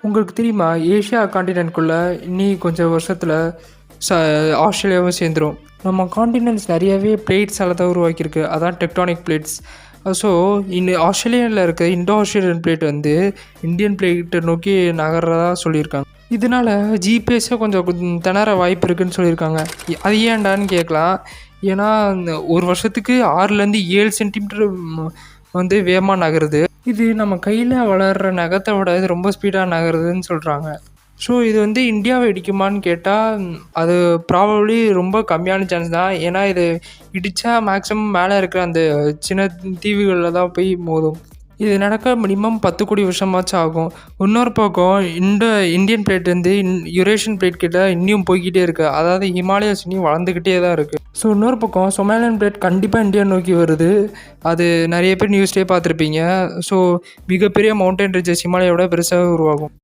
உங்களுக்கு தெரியுமா? ஏஷியா கான்டினென்ட்குள்ளே இன்னி கொஞ்சம் வருஷத்தில் ச ஆஸ்திரேலியாவும் சேர்ந்துரும். நம்ம கான்டினென்ட்ஸ் நிறையவே பிளேட்ஸால் தான் உருவாக்கியிருக்கு. அதான் டெக்டானிக் பிளேட்ஸ். ஸோ ஆஸ்திரேலியாவில் இருக்க இண்டோ ஆஸ்திரேலியன் பிளேட் வந்து இந்தியன் பிளேட்டை நோக்கி நகர்றதா சொல்லியிருக்காங்க. இதனால் ஜிபிஎஸ்ஸே கொஞ்சம் திணற வாய்ப்பு இருக்குதுன்னு சொல்லியிருக்காங்க. அது ஏன்டான்னு கேட்கலாம். ஏன்னா ஒரு வருஷத்துக்கு 6லேருந்து 7 சென்டிமீட்டர் வந்து வேகமாக நகருது. இது நம்ம கையில் வளர்கிற நகத்தை விட இது ரொம்ப ஸ்பீடாக நகருதுன்னு சொல்கிறாங்க. ஸோ இது வந்து இந்தியாவை இடிக்குமான்னு கேட்டால் அது ப்ராபப்ளி ரொம்ப கம்மியான சான்ஸ் தான். ஏன்னா இது இடித்தா மேக்ஸிமம் மேலே இருக்கிற அந்த சின்ன தீவுகளில் தான் போய் மோதும். இது நடக்க மினிமம் 10 கோடி வருஷமாச்சும் ஆகும். இன்னொரு பக்கம் இந்தியன் பிளேட் வந்து யுரேஷியன் பிளேட் கிட்ட இன்னும் போய்கிட்டே இருக்குது. அதாவது ஹிமாலயாஸ் இன்னும் வளர்ந்துக்கிட்டே தான் இருக்குது. ஸோ இன்னொரு பக்கம் சொமாலியன் பிளேட் கண்டிப்பாக இந்தியா நோக்கி வருது. அது நிறைய பேர் நியூஸ்லேயே பார்த்துருப்பீங்க. ஸோ மிகப்பெரிய மவுண்டன் ரேஞ்சஸ் ஹிமாலயாவோட பெருசாக உருவாகும்.